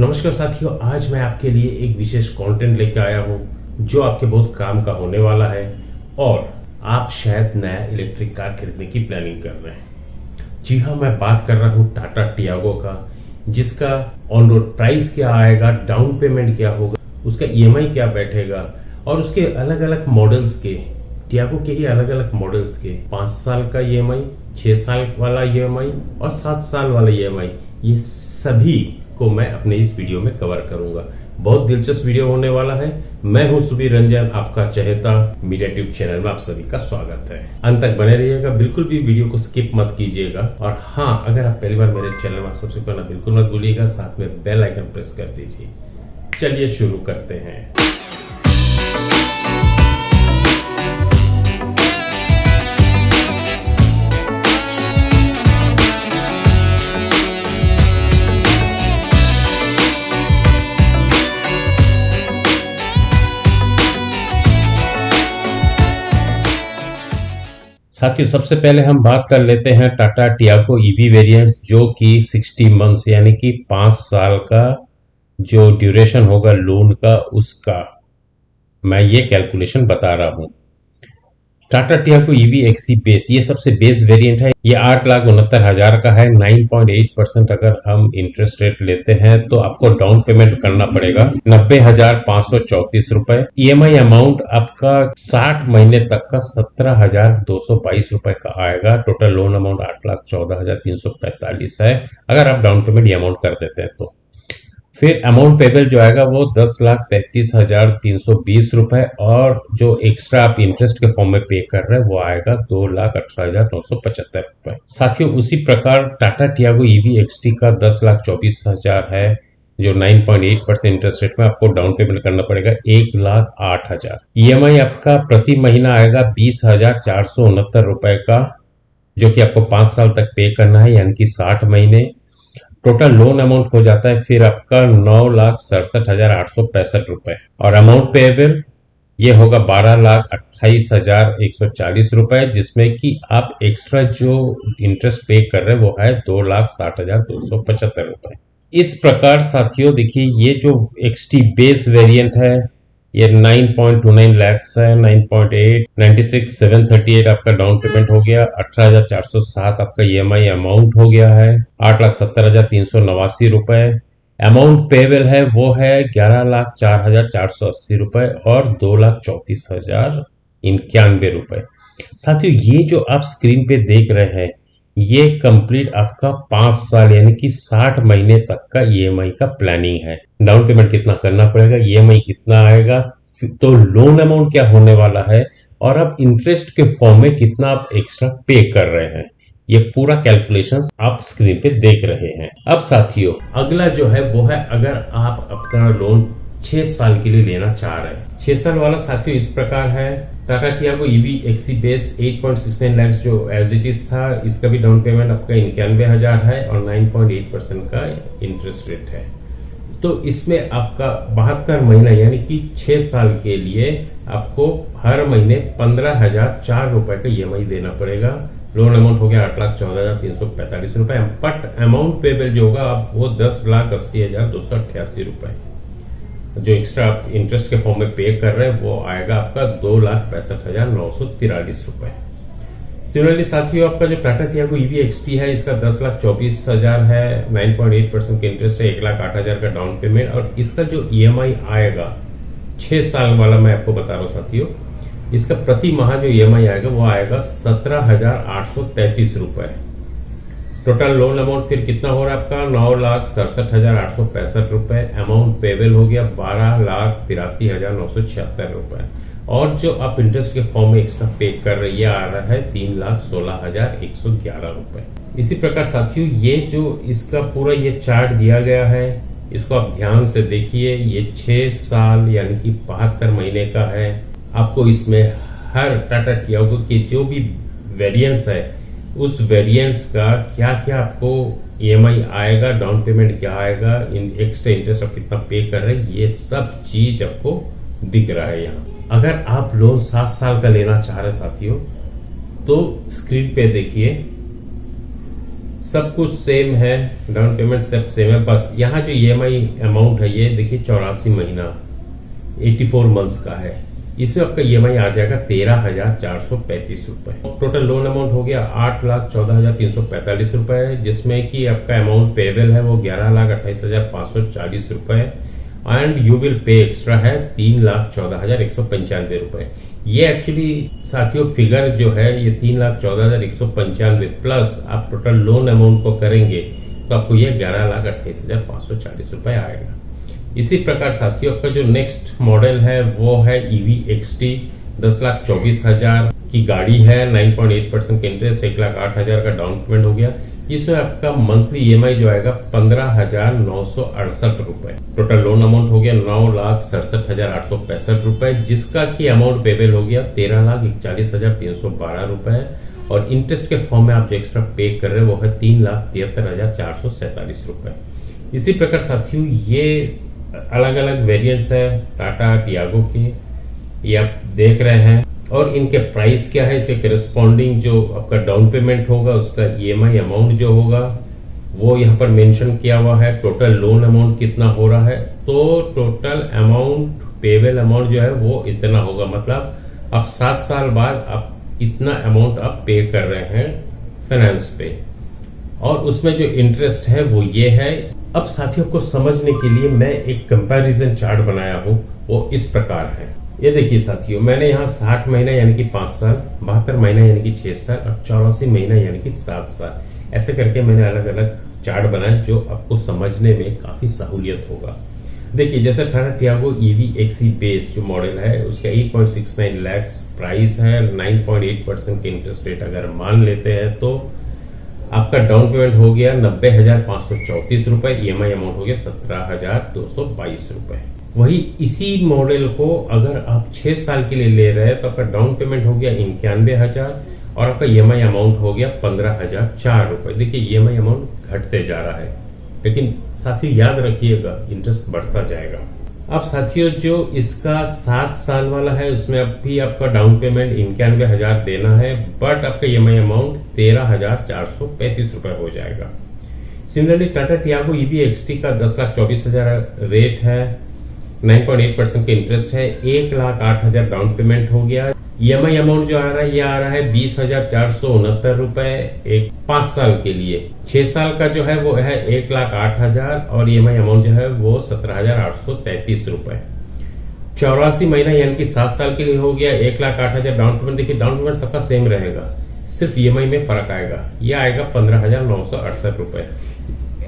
नमस्कार साथियों, आज मैं आपके लिए एक विशेष कंटेंट लेकर आया हूं जो आपके बहुत काम का होने वाला है और आप शायद नया इलेक्ट्रिक कार खरीदने की प्लानिंग कर रहे हैं। जी हां, मैं बात कर रहा हूं टाटा टियागो का, जिसका ऑन रोड प्राइस क्या आएगा, डाउन पेमेंट क्या होगा, उसका ईएमआई क्या बैठेगा और उसके अलग अलग मॉडल्स के, टियागो के ही अलग अलग मॉडल्स के 5 साल का ईएमआई, 6 साल वाला ईएमआई और 7 साल वाला ईएमआई, ये सभी को मैं अपने इस वीडियो में कवर करूंगा। बहुत दिलचस्प वीडियो होने वाला है। मैं हूं सुबीर रंजन, आपका चहेता मीडिया ट्यूब चैनल में आप सभी का स्वागत है। अंत तक बने रहिएगा, बिल्कुल भी वीडियो को स्किप मत कीजिएगा। और हाँ, अगर आप पहली बार मेरे चैनल में सब्सक्राइब करना बिल्कुल मत भूलिएगा, साथ में बेल आइकन प्रेस कर दीजिए। चलिए शुरू करते हैं। साथियों, सबसे पहले हम बात कर लेते हैं टाटा टियागो ईवी वेरिएंट्स, जो कि 60 मंथ्स यानी कि 5 साल का जो ड्यूरेशन होगा लोन का, उसका मैं ये कैलकुलेशन बता रहा हूं। Tata Tiago EV XE base, ये सबसे बेस वेरिएंट है। ये 8,69,000 का है। 9.8% अगर हम इंटरेस्ट रेट लेते हैं तो आपको डाउन पेमेंट करना पड़ेगा 90,534 रुपए। ईएमआई अमाउंट आपका 60 महीने तक का 17,222 रुपए का आएगा। टोटल लोन अमाउंट 8,14,345 है अगर आप डाउन पेमेंट ये अमाउंट कर देते हैं तो। फिर अमाउंट पेबल जो आएगा वो 10,33,320 रुपए, और जो एक्स्ट्रा आप इंटरेस्ट के फॉर्म में पे कर रहे हैं वो आएगा 2,18,975 रुपए। साथियों, उसी प्रकार टाटा टियागो ईवी एक्सटी का 10,24,000 है, जो 9.8% इंटरेस्ट रेट में आपको डाउन पेमेंट करना पड़ेगा 1,08,000। ईएमआई आपका प्रति महीना आएगा 20,469 रुपए का, जो कि आपको 5 साल तक पे करना है, यानी कि 60 महीने। टोटल लोन अमाउंट हो जाता है फिर आपका 9,67,865 रुपए, और अमाउंट पेएबल ये होगा 12,28,140 रुपए, जिसमें कि आप एक्स्ट्रा जो इंटरेस्ट पे कर रहे हैं वो है 2,60,275 रुपए। इस प्रकार साथियों देखिए, ये जो एक्सटी बेस वेरिएंट है ये 9.29 लाख है। 9.8 96,738 आपका डाउन पेमेंट हो गया। 18,407 आपका ईएमआई अमाउंट हो गया है। 8,70,389 रुपए अमाउंट पेबल है, वो है 11,04,480 रुपए और 2,34,091 रुपए। साथियों, ये जो आप स्क्रीन पे देख रहे हैं ये कंप्लीट आपका 5 साल यानी कि 60 महीने तक का ईएमआई का प्लानिंग है। डाउन पेमेंट कितना करना पड़ेगा, ईएमआई कितना आएगा, तो लोन अमाउंट क्या होने वाला है, और अब इंटरेस्ट के फॉर्म में कितना आप एक्स्ट्रा पे कर रहे हैं, ये पूरा कैलकुलेशन आप स्क्रीन पे देख रहे हैं। अब साथियों, अगला जो है वो है, अगर आप अपना लोन 6 साल के लिए लेना चाह रहे हैं। 6 साल वाला साथियों इस प्रकार है। Tata Tiago EV XE base 8.69 lakh जो एज इट इज था, इसका भी डाउन पेमेंट आपका 91,000 है और 9.8% का इंटरेस्ट रेट है। तो इसमें आपका 72 महीना यानी कि 6 साल के लिए आपको हर महीने 15,004 रुपए का ईएमआई देना पड़ेगा। लोन अमाउंट हो गया 8,14,345 रुपए, बट अमाउंट पेबल जो होगा वो 10,80,288 रुपए। जो एक्स्ट्रा आप इंटरेस्ट के फॉर्म में पे कर रहे हैं वो आएगा आपका 2,65,943 रुपए। सिमिलरली साथियों, आपका जो टाटा टियागो ईवी एक्सटी है इसका 10,24,000 है। 9.8% के इंटरेस्ट है, 1,08,000 का डाउन पेमेंट, और इसका जो ईएमआई आएगा 6 साल वाला मैं आपको बता रहा हूं साथियों, इसका प्रति माह जो ईएमआई आएगा वो आएगा 17,833 रुपए। टोटल लोन अमाउंट फिर कितना हो रहा है आपका 9,67,865 रुपए। अमाउंट पेबल हो गया 12,83,976 रुपए, और जो आप इंटरेस्ट के फॉर्म में एक्स्ट्रा पे कर रहे हैं आ रहा है 3,16,111 रुपए। इसी प्रकार साथियों, ये जो इसका पूरा ये चार्ट दिया गया है इसको आप ध्यान से देखिए। ये 6 साल यानी कि 72 महीने का है। आपको इसमें हर टाटा टियागो के जो भी वेरिएंट्स है उस वेरिएंट्स का क्या क्या आपको ईएमआई आएगा, डाउन पेमेंट क्या आएगा, एक्स्ट्रा इंटरेस्ट आप कितना पे कर रहे हैं, ये सब चीज आपको दिख रहा है यहाँ। अगर आप लोन 7 साल का लेना चाह रहे साथियों तो स्क्रीन पे देखिए सब कुछ सेम है, डाउन पेमेंट सब सेम है, बस यहाँ जो ईएमआई अमाउंट है ये देखिए 84 महीना 84 मंथ्स का है। इसमें आपका ईएमआई आ जाएगा 13,435 रुपए। टोटल लोन अमाउंट हो गया 8,14,345 रुपए, जिसमें कि आपका अमाउंट पेबल है वो 11,28,540 रुपए and you will pay extra है 3,14,195 रुपए। ये एक्चुअली साथियों फिगर जो है ये 3,14,195 प्लस आप टोटल लोन अमाउंट को करेंगे तो आपको ये 11,28,540 रुपए आएगा। इसी प्रकार साथियों आपका जो नेक्स्ट मॉडल है वो है EV XT 10,24,000 की गाड़ी है, 9.8% का इंटरेस्ट, 1,08,000 का डाउन पेमेंट हो गया। इसमें आपका मंथली EMI जो आएगा 15,968 रुपए। टोटल लोन अमाउंट हो गया 9,67,865 रुपए, जिसका की अमाउंट पेबल हो गया 13,41,312 रुपए और इंटरेस्ट के फॉर्म में आप जो एक्स्ट्रा पे कर रहे हैं वो है 3,73,447 रुपए। इसी प्रकार साथियों ये अलग अलग वेरिएंट्स है टाटा टियागो के, ये आप देख रहे हैं और इनके प्राइस क्या है, इसके करस्पॉन्डिंग जो आपका डाउन पेमेंट होगा उसका EMI अमाउंट जो होगा वो यहाँ पर मेंशन किया हुआ है। टोटल लोन अमाउंट कितना हो रहा है, तो टोटल अमाउंट पेबल अमाउंट जो है वो इतना होगा, मतलब अब 7 साल बाद आप इतना अमाउंट आप पे कर रहे हैं फाइनेंस पे और उसमें जो इंटरेस्ट है वो ये है। अब साथियों को समझने के लिए मैं एक कंपैरिजन चार्ट बनाया हूं, वो इस प्रकार है। ये देखिए साथियों, मैंने यहाँ 60 महीना यानी कि 5 साल, 72 महीना यानी कि 6 साल और 84 महीना यानी कि 7 साल, ऐसे करके मैंने अलग अलग चार्ट बनाए जो आपको समझने में काफी सहूलियत होगा। देखिए जैसे Tata Tiago EV XE base जो मॉडल है उसका 8.69 लाख प्राइस है, 9.8% के इंटरेस्ट रेट अगर मान लेते हैं तो आपका डाउन पेमेंट हो गया 90,534 रुपए, EMI अमाउंट हो गया 17,222 रुपए। वही इसी मॉडल को अगर आप 6 साल के लिए ले रहे हैं तो आपका डाउन पेमेंट हो गया 91,000 और आपका EMI अमाउंट हो गया 15,004 रुपए। देखिए EMI अमाउंट घटते जा रहा है, लेकिन साथियों याद रखिएगा इंटरेस्ट बढ़ता जाएगा। अब साथियों जो इसका 7 साल वाला है उसमें अब भी आपका डाउन पेमेंट 91,000 देना है, बट आपका EMI अमाउंट 13,435 रुपए हो जाएगा। Similarly Tata Tiago EV XT का 10,24,000 रेट है, 9.8% के इंटरेस्ट है, 1,08,000 डाउन पेमेंट हो गया। EMI अमाउंट जो आ रहा है ये आ रहा है 20,469 रुपए एक 5 साल के लिए। 6 साल का जो है वो है 1,08,000 और EMI अमाउंट जो है वो 17,833 रुपए। 84 महीना यानी कि 7 साल के लिए हो गया 1,08,000 डाउन पेमेंट। देखिए डाउन पेमेंट सबका सेम रहेगा, सिर्फ EMI में फर्क आएगा, ये आएगा 15,968 रुपए।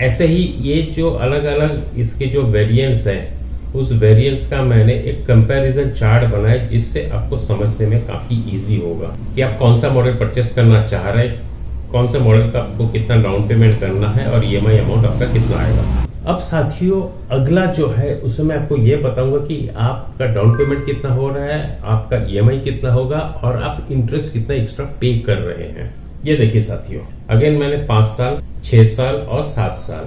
ऐसे ही ये जो अलग अलग इसके जो वेरिएंट्स हैं उस वेरिएंट्स का मैंने एक कंपैरिजन चार्ट बनाया जिससे आपको समझने में काफी इजी होगा कि आप कौन सा मॉडल परचेस करना चाह रहे हैं, कौन से मॉडल का आपको कितना डाउन पेमेंट करना है और EMI अमाउंट आपका कितना आएगा। अब साथियों अगला जो है उसमें मैं आपको ये बताऊंगा कि आपका डाउन पेमेंट कितना हो रहा है, आपका EMI कितना होगा और आप इंटरेस्ट कितना एक्स्ट्रा पे कर रहे हैं। ये देखिए साथियों, अगेन मैंने 5 साल, 6 साल और 7 साल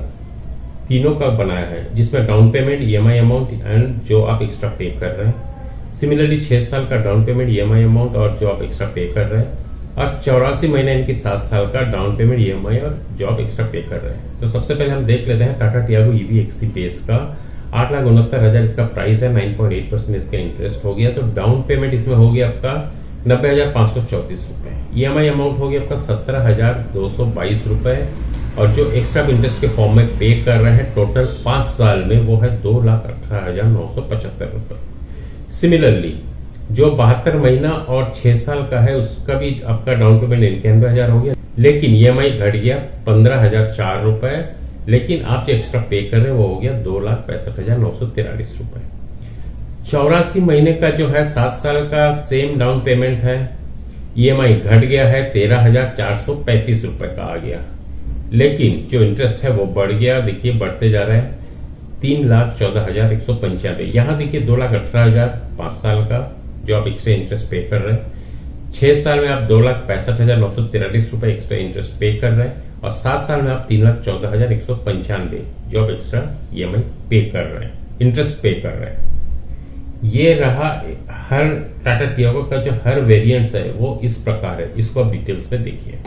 तीनों का बनाया है, जिसमें down payment, EMI amount and जो आप एक्स्ट्रा पे कर रहे हैं। सिमिलरली 6 साल का डाउन पेमेंट, EMI अमाउंट और जो आप एक्स्ट्रा पे कर रहे हैं, और 84 महीने यानी कि 7 साल का डाउन पेमेंट, EMI और जो आप एक्स्ट्रा पे कर रहे हैं। तो सबसे पहले हम देख लेते हैं Tata Tiago EV XE base का 8,69,000 इसका प्राइस है, 9.8% इसका इंटरेस्ट हो गया। तो डाउन पेमेंट इसमें हो गया आपका 90,534 रुपए, EMI अमाउंट हो गया आपका 17,222 रुपए और जो एक्स्ट्रा इंटरेस्ट के फॉर्म में पे कर रहे हैं टोटल 5 साल में वो है 2,18,975 रुपए। सिमिलरली जो 72 महीना और 6 साल का है उसका भी आपका डाउन पेमेंट 91,000 हो गया, लेकिन EMI घट गया 15,004 रुपए, लेकिन आप जो एक्स्ट्रा पे कर रहे हैं वो हो गया 2,65,943 रुपए। 84 महीने का जो है 7 साल का सेम डाउन पेमेंट है, EMI घट गया है 13,435 रुपए का आ गया, लेकिन जो इंटरेस्ट है वो बढ़ गया। देखिए बढ़ते जा रहा है 3,14,195। यहां देखिए 2,18,000 5 साल का जो आप एक्स्ट्रा इंटरेस्ट पे कर रहे हैं, 6 साल में आप 2,65,943 रुपए एक्स्ट्रा इंटरेस्ट पे कर रहे हैं और 7 साल में आप 3,14,195 जो आप एक्स्ट्रा EMI पे कर रहे हैं, इंटरेस्ट पे कर रहे हैं। ये रहा हर टाटा टियागो का जो हर वेरिएंट्स है वो इस प्रकार है, इसको आप डिटेल्स में देखिए।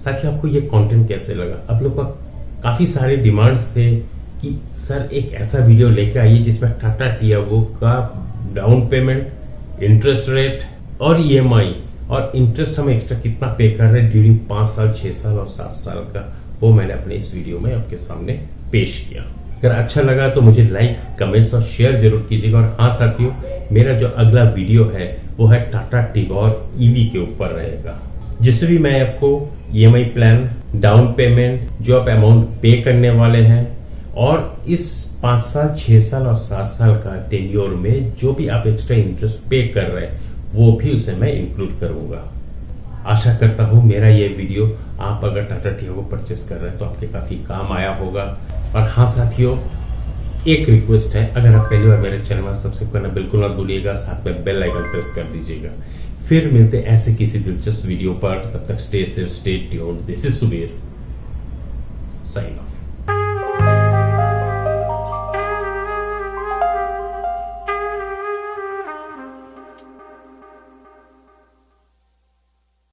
साथियों आपको ये कंटेंट कैसे लगा? आप लोग का काफी सारे डिमांड्स थे कि सर एक ऐसा वीडियो लेके आइए जिसमें टाटा टियागो का डाउन पेमेंट, इंटरेस्ट रेट और ईएमआई और इंटरेस्ट हम एक्स्ट्रा कितना पे कर रहे हैं ड्यूरिंग 5 साल, 6 साल और 7 साल का, वो मैंने अपने इस वीडियो में आपके सामने पेश किया। अगर अच्छा लगा तो मुझे लाइक, कमेंट्स और शेयर जरूर कीजिएगा। और हाँ साथियों, मेरा जो अगला वीडियो है वो है टाटा टिगोर ईवी के ऊपर रहेगा, जिससे भी मैं आपको ईएमआई प्लान, डाउन पेमेंट, जो आप अमाउंट पे करने वाले हैं और इस 5 साल, 6 साल और 7 साल का टेन्योर में जो भी आप एक्स्ट्रा इंटरेस्ट पे कर रहे हैं वो भी उसे मैं इंक्लूड करूंगा। आशा करता हूं मेरा ये वीडियो आप अगर टाटा टियागो परचेस कर रहे हैं तो आपके काफी काम आया होगा। और हाँ साथियों, एक रिक्वेस्ट है, अगर आप पहली बार मेरे चैनल में सब्सक्राइब करना बिल्कुल ना भूलिएगा, साथ में बेल आइकन प्रेस कर दीजिएगा। फिर मिलते ऐसे किसी दिलचस्प वीडियो पर, तब तक stay safe, stay tuned. This is Subir, sign of.